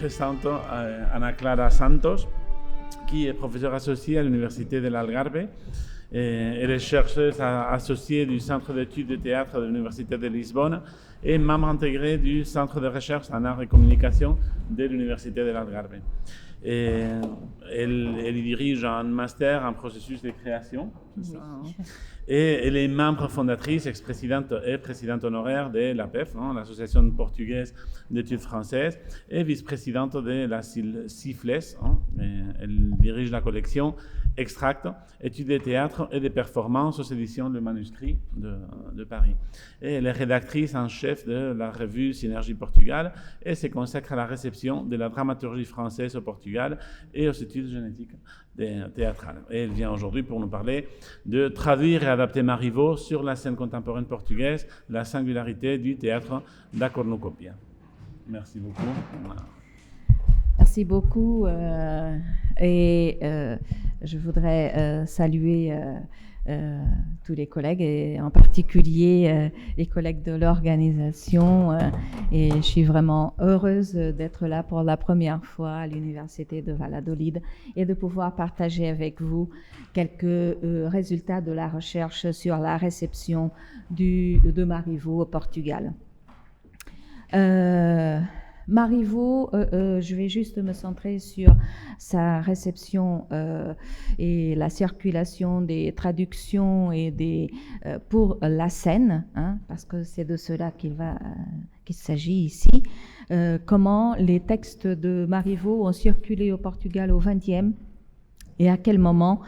présente Ana Clara Santos, qui est professeure associée à l'Université de l'Algarve. Elle est chercheuse associée du Centre d'études de théâtre de l'Université de Lisbonne et membre intégré du Centre de recherche en art et communication de l'Université de l'Algarve. Elle dirige un master en processus de création. C'est ça, hein? Et elle est membre fondatrice, ex-présidente et présidente honoraire de l'APEF, hein, l'Association portugaise d'études françaises, et vice-présidente de la CIFLES. Hein. Elle dirige la collection Extract, études de théâtre et de performances aux éditions Le Manuscrit de Paris. Et elle est rédactrice en chef de la revue Synergie Portugal et se consacre à la réception de la dramaturgie française au Portugal et aux études génétiques théâtrales. Et elle vient aujourd'hui pour nous parler de traduire et adapter Marivaux sur la scène contemporaine portugaise, la singularité du théâtre da cornucopia. Merci beaucoup. Merci beaucoup je voudrais saluer tous les collègues et en particulier les collègues de l'organisation et je suis vraiment heureuse d'être là pour la première fois à l'Université de Valladolid et de pouvoir partager avec vous quelques résultats de la recherche sur la réception de Marivaux au Portugal. Marivaux, je vais juste me centrer sur sa réception et la circulation des traductions et pour la scène, hein, parce que c'est de cela qu'il s'agit ici. Comment les textes de Marivaux ont circulé au Portugal au XXe et à quel moment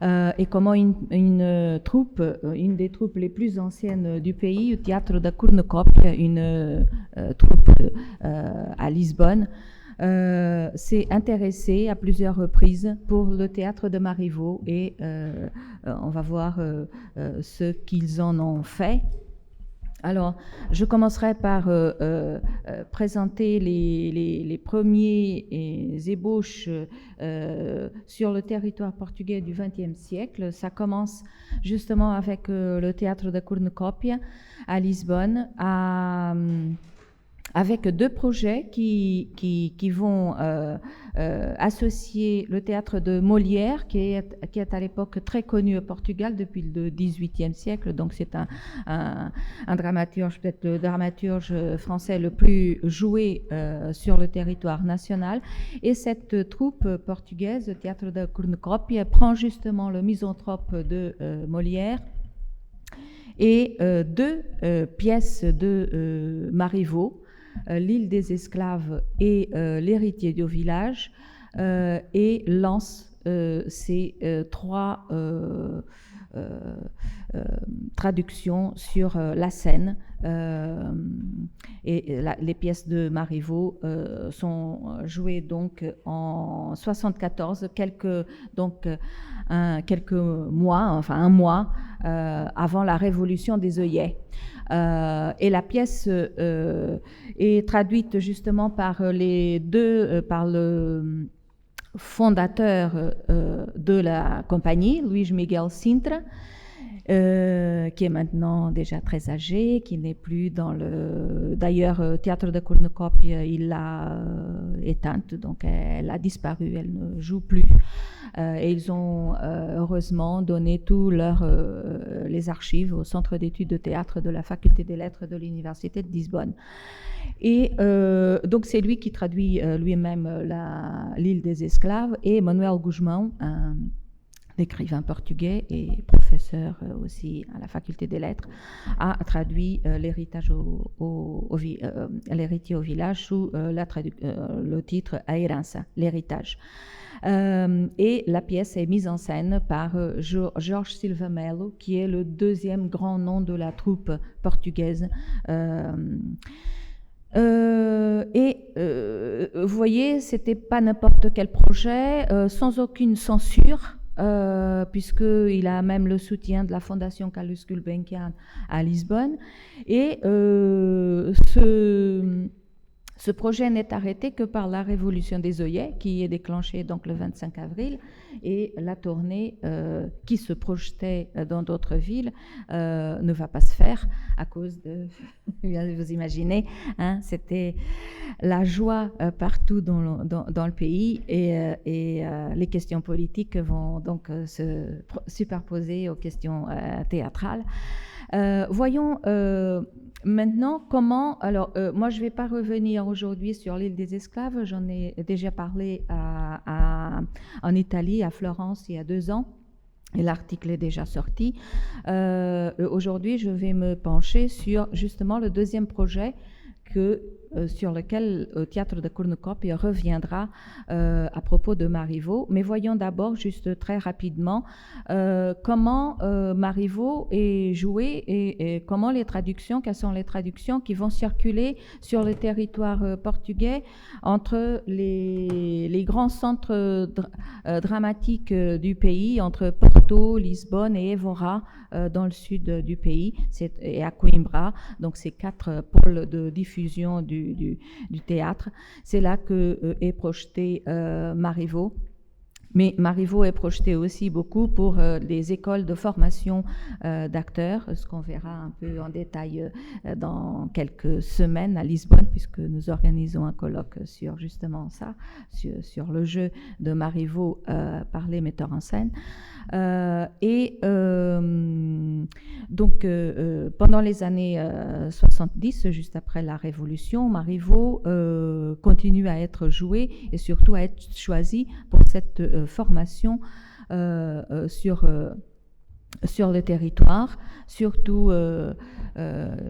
et comment une troupe, une des troupes les plus anciennes du pays, le Teatro da Cornucópia, une troupe à Lisbonne, s'est intéressée à plusieurs reprises pour le théâtre de Marivaux et on va voir ce qu'ils en ont fait. Alors, je commencerai par présenter les premiers ébauches sur le territoire portugais du XXe siècle. Ça commence justement avec le théâtre da Cornucópia à Lisbonne, avec deux projets qui vont associer le théâtre de Molière, qui est à l'époque très connu au Portugal depuis le XVIIIe siècle. Donc c'est un dramaturge, peut-être le dramaturge français le plus joué sur le territoire national. Et cette troupe portugaise, le théâtre da Cornucópia, prend justement le Misanthrope de Molière et deux pièces de Marivaux, L'île des esclaves et L'héritier du village, et lance ces trois traductions sur la scène. Les pièces de Marivaux sont jouées donc en 74, quelques mois, enfin un mois avant la révolution des œillets. Et la pièce est traduite justement par par le fondateur de la compagnie, Luís Miguel Sintra, qui est maintenant déjà très âgé, qui n'est plus dans le... D'ailleurs, Théâtre da Cornucópia, il l'a éteinte, donc elle a disparu, elle ne joue plus. Et ils ont heureusement donné tous les archives au Centre d'études de théâtre de la Faculté des Lettres de l'Université de Lisbonne. Et donc c'est lui qui traduit lui-même L'île des esclaves, et Manuel Guzmão, un écrivain portugais et professeur aussi à la Faculté des Lettres, a traduit l'héritage l'héritier au village sous le titre A Herança, l'héritage. Et la pièce est mise en scène par Jorge Silva Melo, qui est le deuxième grand nom de la troupe portugaise. Vous voyez, c'était pas n'importe quel projet, sans aucune censure, puisqu'il a même le soutien de la Fondation Carlos Gulbenkian à Lisbonne. Et Ce projet n'est arrêté que par la révolution des œillets, qui est déclenchée donc le 25 avril, et la tournée qui se projetait dans d'autres villes ne va pas se faire à cause de, vous imaginez, hein, c'était la joie partout dans le pays, et les questions politiques vont donc se superposer aux questions théâtrales. Voyons maintenant comment... Alors, moi, je ne vais pas revenir aujourd'hui sur l'île des esclaves. J'en ai déjà parlé en Italie, à Florence, il y a 2 ans. Et l'article est déjà sorti. Aujourd'hui, je vais me pencher sur justement le deuxième projet sur lequel Théâtre de Cornucopia reviendra à propos de Marivaux. Mais voyons d'abord, juste très rapidement, comment Marivaux est joué et comment quelles sont les traductions qui vont circuler sur le territoire portugais entre les grands centres dramatiques du pays, entre Porto, Lisbonne et Évora, dans le sud du pays, et à Coimbra, donc ces 4 pôles de diffusion du théâtre. C'est là que est projeté Marivaux. Mais Marivaux est projeté aussi beaucoup pour les écoles de formation d'acteurs, ce qu'on verra un peu en détail dans quelques semaines à Lisbonne, puisque nous organisons un colloque sur justement ça, sur le jeu de Marivaux par les metteurs en scène. Donc, pendant les années 70, juste après la Révolution, Marivaux continue à être joué et surtout à être choisi pour cette formation sur le territoire, surtout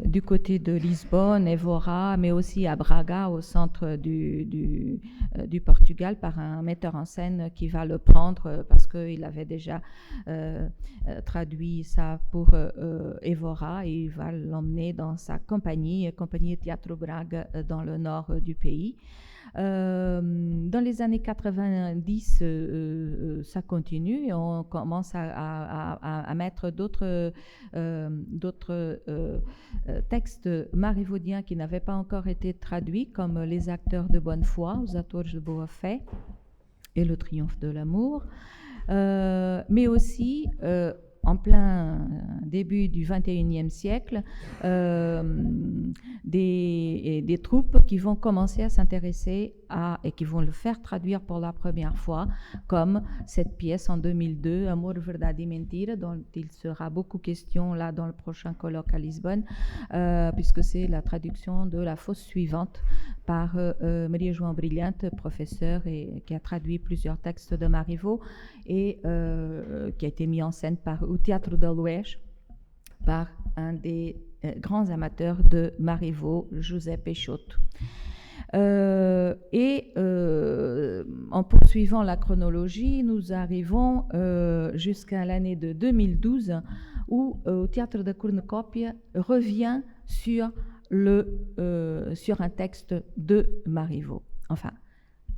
du côté de Lisbonne, Évora, mais aussi à Braga, au centre du Portugal, par un metteur en scène qui va le prendre parce qu'il avait déjà traduit ça pour Évora, et il va l'emmener dans sa compagnie Teatro Braga, dans le nord du pays. Dans les années 90, ça continue et on commence à mettre d'autres textes marivaudiens qui n'avaient pas encore été traduits, comme Les acteurs de bonne foi, Os atores de boa fé, et Le triomphe de l'amour, mais aussi en plein début du XXIe siècle, des troupes qui vont commencer à s'intéresser et qui vont le faire traduire pour la première fois, comme cette pièce en 2002, Amor, Verdade e Mentira, dont il sera beaucoup question là dans le prochain colloque à Lisbonne, puisque c'est la traduction de La fosse suivante par Maria João Brilhante, professeure, et qui a traduit plusieurs textes de Marivaux, et qui a été mis en scène au Théâtre de l'Ouest par un des grands amateurs de Marivaux, José Peixoto. En poursuivant la chronologie, nous arrivons jusqu'à l'année de 2012, où au Théâtre de Cornucopia revient sur un texte de Marivaux. Enfin,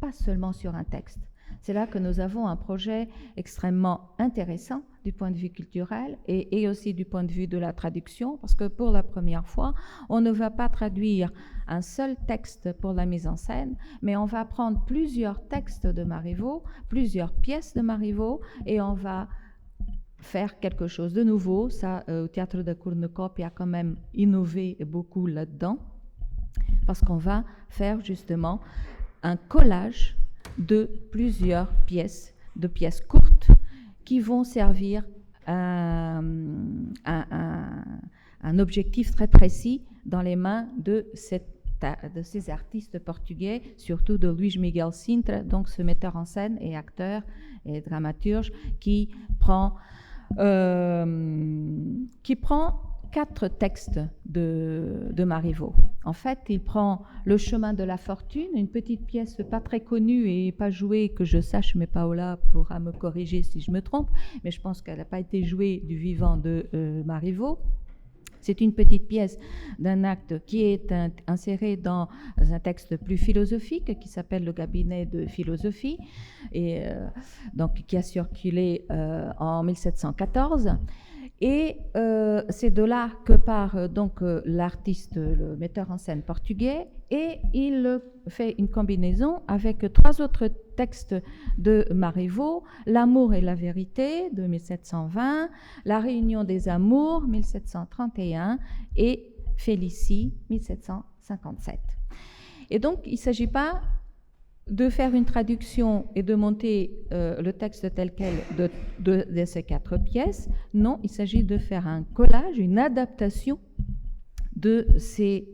pas seulement sur un texte. C'est là que nous avons un projet extrêmement intéressant du point de vue culturel et aussi du point de vue de la traduction, parce que pour la première fois, on ne va pas traduire un seul texte pour la mise en scène, mais on va prendre plusieurs textes de Marivaux, plusieurs pièces de Marivaux, et on va faire quelque chose de nouveau. Ça, au Théâtre de Cornucopia a quand même innové beaucoup là-dedans, parce qu'on va faire justement un collage de plusieurs pièces courtes qui vont servir à un objectif très précis dans les mains de ces artistes portugais, surtout de Luís Miguel Sintra, donc ce metteur en scène et acteur et dramaturge qui prend 4 textes de Marivaux. En fait, il prend Le chemin de la fortune, une petite pièce pas très connue et pas jouée que je sache, mais Paola pourra me corriger si je me trompe, mais je pense qu'elle n'a pas été jouée du vivant de Marivaux. C'est une petite pièce d'un acte qui est inséré dans un texte plus philosophique qui s'appelle Le cabinet de philosophie, et donc qui a circulé en 1714. Et c'est de là que part donc l'artiste, le metteur en scène portugais, et il fait une combinaison avec 3 autres textes de Marivaux, L'amour et la vérité de 1720, La réunion des amours 1731 et Félicie 1757. Et donc, il ne s'agit pas de faire une traduction et de monter le texte tel quel de ces 4 pièces. Non, il s'agit de faire un collage, une adaptation de ces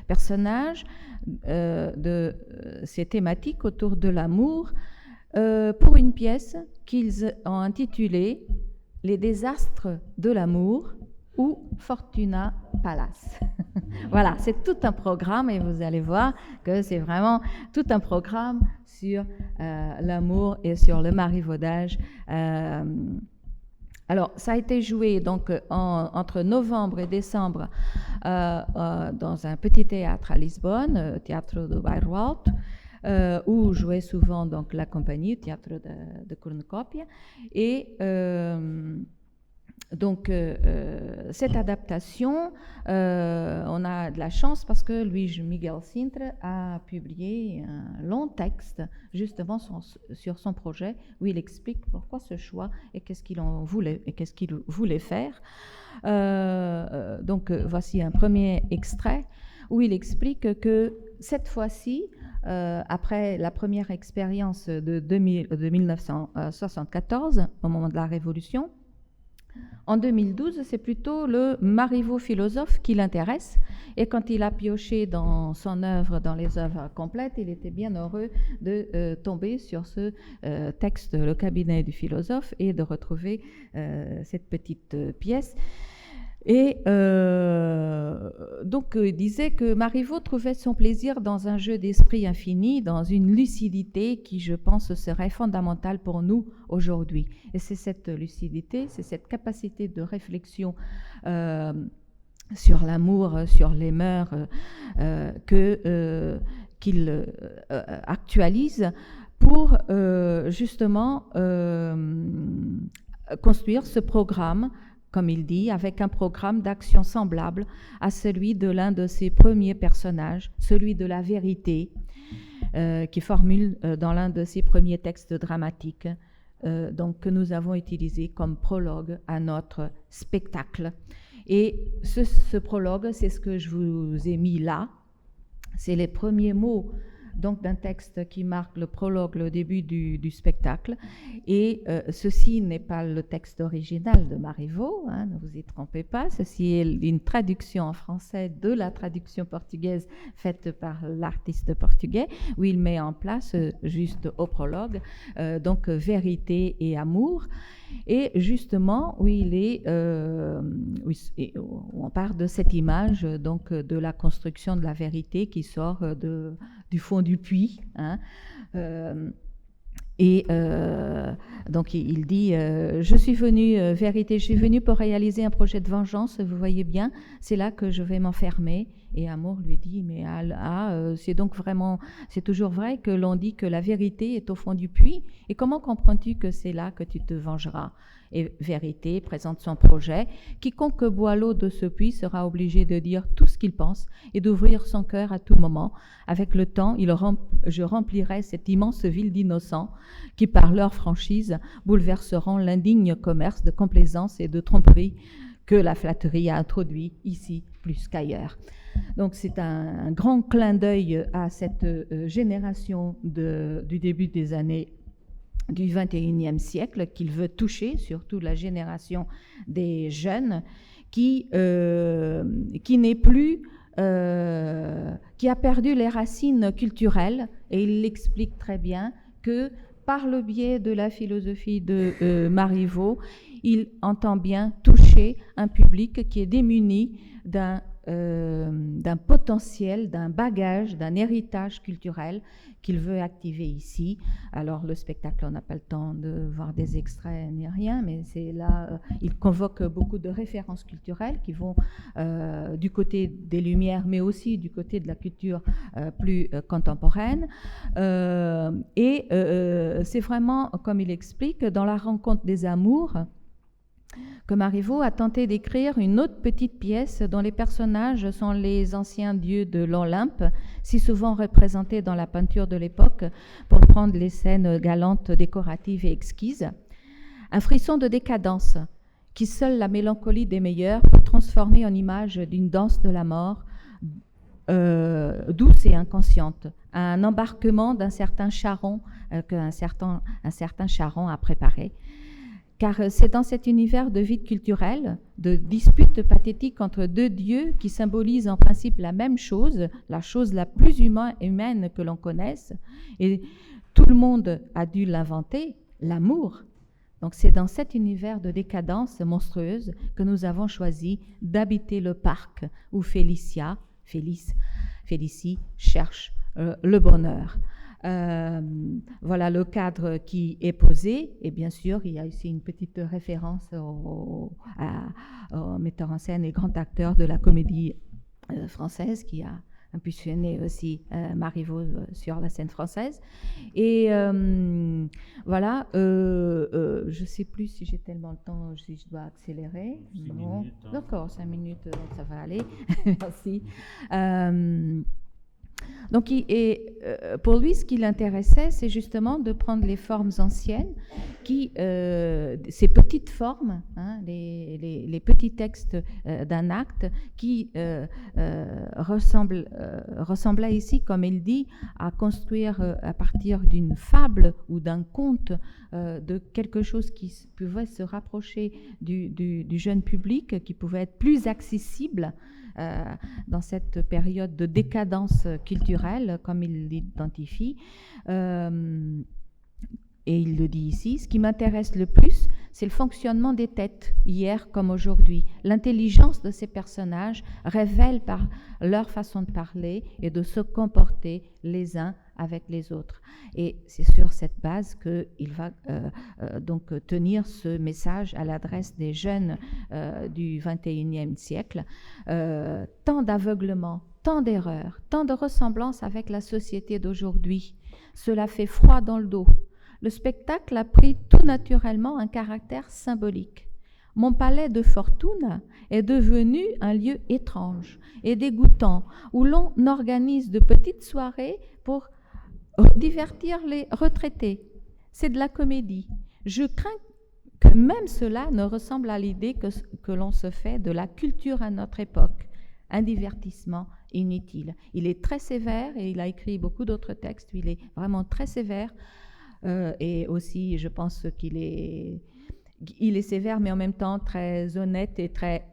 personnages, de ces thématiques autour de l'amour, pour une pièce qu'ils ont intitulée « Les désastres de l'amour » ou « Fortuna Palace ». Voilà, c'est tout un programme et vous allez voir que c'est vraiment tout un programme sur l'amour et sur le marivaudage. Alors, ça a été joué donc entre novembre et décembre dans un petit théâtre à Lisbonne, Teatro do Bairro Alto, où jouait souvent donc la compagnie, Teatro de Cornucópia. Et donc, cette adaptation, on a de la chance parce que Luís Miguel Sintra a publié un long texte justement sur son projet où il explique pourquoi ce choix et qu'est-ce qu'il voulait faire. Donc, voici un premier extrait où il explique que cette fois-ci, après la première expérience de 1974, au moment de la Révolution, en 2012, c'est plutôt le Marivaux philosophe qui l'intéresse. Et quand il a pioché dans son œuvre, dans les œuvres complètes, il était bien heureux de tomber sur ce texte, Le cabinet du philosophe, et de retrouver cette petite pièce. Et donc, il disait que Marivaux trouvait son plaisir dans un jeu d'esprit infini, dans une lucidité qui, je pense, serait fondamentale pour nous aujourd'hui. Et c'est cette lucidité, c'est cette capacité de réflexion sur l'amour, sur les mœurs, qu'il actualise pour justement construire ce programme, comme il dit, avec un programme d'action semblable à celui de l'un de ses premiers personnages, celui de la vérité, qui formule dans l'un de ses premiers textes dramatiques, donc que nous avons utilisé comme prologue à notre spectacle. Et ce prologue, c'est ce que je vous ai mis là, c'est les premiers mots donc d'un texte qui marque le prologue, le début du spectacle. Et ceci n'est pas le texte original de Marivaux, hein, ne vous y trompez pas. Ceci est une traduction en français de la traduction portugaise faite par l'artiste portugais, où il met en place, juste au prologue, donc vérité et amour. Et justement, où il est, où on part de cette image donc de la construction de la vérité qui sort du fond du puits. Hein. Donc il dit je suis venu vérité, je suis venu pour réaliser un projet de vengeance, vous voyez bien, c'est là que je vais m'enfermer. Et Amour lui dit mais c'est donc vraiment, c'est toujours vrai que l'on dit que la vérité est au fond du puits, et comment comprends-tu que c'est là que tu te vengeras? Et Vérité présente son projet. Quiconque boit l'eau de ce puits sera obligé de dire tout ce qu'il pense et d'ouvrir son cœur à tout moment. Avec le temps, je remplirai cette immense ville d'innocents qui, par leur franchise, bouleverseront l'indigne commerce de complaisance et de tromperie que la flatterie a introduit ici plus qu'ailleurs. Donc c'est un grand clin d'œil à cette génération du début des années du XXIe siècle qu'il veut toucher, surtout la génération des jeunes qui n'est plus, qui a perdu les racines culturelles, et il l'explique très bien que par le biais de la philosophie de Marivaux, il entend bien toucher un public qui est démuni d'un potentiel, d'un bagage, d'un héritage culturel qu'il veut activer ici. Alors le spectacle, on n'a pas le temps de voir des extraits ni rien, mais c'est là, il convoque beaucoup de références culturelles qui vont du côté des Lumières, mais aussi du côté de la culture plus contemporaine. C'est vraiment, comme il explique, dans la rencontre des amours, que Marivaux a tenté d'écrire une autre petite pièce dont les personnages sont les anciens dieux de l'Olympe, si souvent représentés dans la peinture de l'époque pour prendre les scènes galantes, décoratives et exquises. Un frisson de décadence qui seule la mélancolie des meilleurs peut transformer en image d'une danse de la mort douce et inconsciente, un embarquement d'un certain charron qu'un certain charron a préparé. Car c'est dans cet univers de vide culturel, de disputes pathétiques entre deux dieux qui symbolisent en principe la même chose, la chose la plus humaine que l'on connaisse, et tout le monde a dû l'inventer, l'amour. Donc c'est dans cet univers de décadence monstrueuse que nous avons choisi d'habiter le parc où Félicie cherche le bonheur. Voilà le cadre qui est posé, et bien sûr il y a ici une petite référence au metteur en scène et grand acteur de la comédie française qui a impulsionné aussi Marivaux sur la scène française. Et voilà, je ne sais plus si j'ai tellement le temps, si je dois accélérer. 6 non. minutes. Hein. D'accord, 5 minutes, donc ça va aller. Merci. Donc, pour lui, ce qui l'intéressait, c'est justement de prendre les formes anciennes, ces petites formes, hein, les petits textes d'un acte qui ressemblaient ici, comme il dit, à construire à partir d'une fable ou d'un conte, de quelque chose qui pouvait se rapprocher du jeune public, qui pouvait être plus accessible dans cette période de décadence culturelle, comme il l'identifie. Et il le dit ici, ce qui m'intéresse le plus, c'est le fonctionnement des têtes, hier comme aujourd'hui. L'intelligence de ces personnages révèle par leur façon de parler et de se comporter les uns avec les autres. Et c'est sur cette base qu'il va donc tenir ce message à l'adresse des jeunes du XXIe siècle. Tant d'aveuglement, tant d'erreurs, tant de ressemblances avec la société d'aujourd'hui. Cela fait froid dans le dos. Le spectacle a pris tout naturellement un caractère symbolique. Mon palais de fortune est devenu un lieu étrange et dégoûtant où l'on organise de petites soirées pour divertir les retraités. C'est de la comédie. Je crains que même cela ne ressemble à l'idée que l'on se fait de la culture à notre époque. Un divertissement inutile. Il est très sévère et il a écrit beaucoup d'autres textes où il est vraiment très sévère. Et aussi, je pense qu'il est sévère, mais en même temps très honnête et très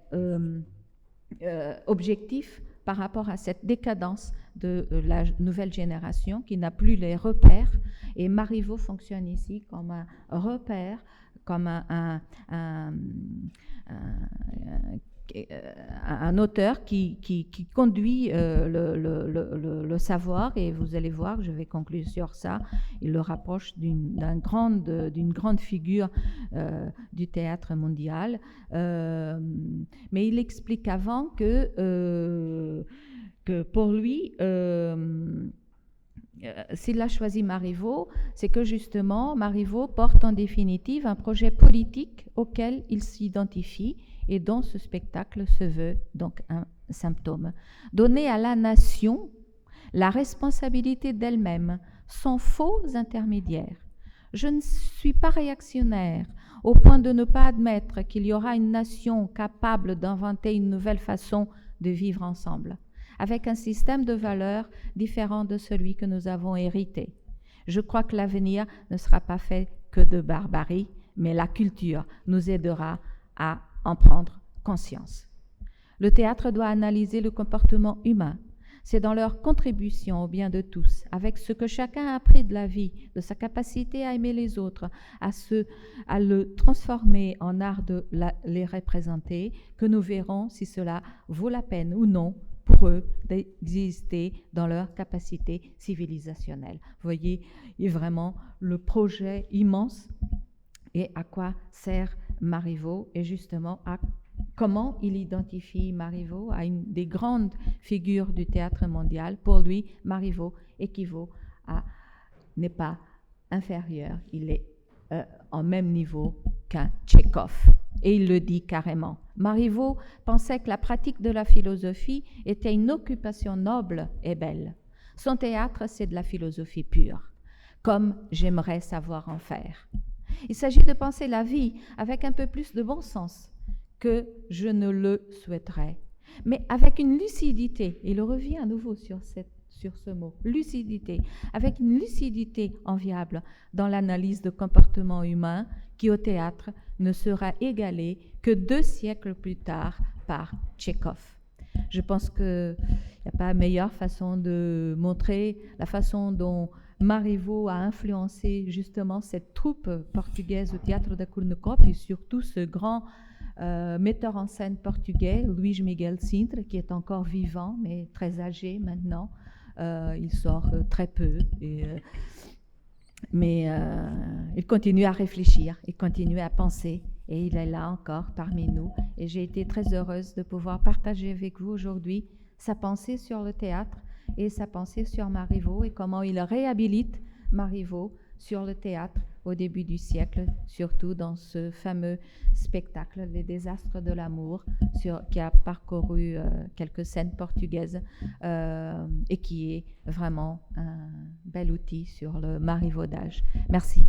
objectif par rapport à cette décadence de la nouvelle génération qui n'a plus les repères. Et Marivaux fonctionne ici comme un repère, comme un auteur qui conduit le savoir, et vous allez voir, je vais conclure sur ça, il le rapproche d'une grande figure du théâtre mondial, mais il explique avant que pour lui, s'il a choisi Marivaux, c'est que justement Marivaux porte en définitive un projet politique auquel il s'identifie et dont ce spectacle se veut donc un symptôme. Donner à la nation la responsabilité d'elle-même, sans faux intermédiaires. Je ne suis pas réactionnaire au point de ne pas admettre qu'il y aura une nation capable d'inventer une nouvelle façon de vivre ensemble, avec un système de valeurs différent de celui que nous avons hérité. Je crois que l'avenir ne sera pas fait que de barbarie, mais la culture nous aidera à en prendre conscience. Le théâtre doit analyser le comportement humain. C'est dans leur contribution au bien de tous, avec ce que chacun a appris de la vie, de sa capacité à aimer les autres, à le transformer en art de les représenter, que nous verrons si cela vaut la peine ou non pour eux d'exister dans leur capacité civilisationnelle. Vous voyez, il y a vraiment le projet immense et à quoi sert Marivaux, et justement à comment il identifie Marivaux à une des grandes figures du théâtre mondial. Pour lui, Marivaux n'est pas inférieur, il est en même niveau qu'un Tchekhov. Et il le dit carrément. Marivaux pensait que la pratique de la philosophie était une occupation noble et belle. Son théâtre, c'est de la philosophie pure, comme j'aimerais savoir en faire. Il s'agit de penser la vie avec un peu plus de bon sens que je ne le souhaiterais, mais avec une lucidité. Il revient à nouveau sur ce mot, lucidité, avec une lucidité enviable dans l'analyse de comportement humain qui au théâtre ne sera égalée que 2 siècles plus tard par Tchekhov. Je pense qu'il n'y a pas meilleure façon de montrer la façon dont Marivaux a influencé justement cette troupe portugaise au théâtre da Cruz no Copo et surtout ce grand metteur en scène portugais, Luís Miguel Sintra, qui est encore vivant mais très âgé maintenant. Il sort très peu, mais il continue à réfléchir, il continue à penser et il est là encore parmi nous. Et j'ai été très heureuse de pouvoir partager avec vous aujourd'hui sa pensée sur le théâtre et sa pensée sur Marivaux et comment il réhabilite Marivaux sur le théâtre au début du siècle, surtout dans ce fameux spectacle Les Désastres de l'amour, qui a parcouru quelques scènes portugaises et qui est vraiment un bel outil sur le marivaudage. Merci.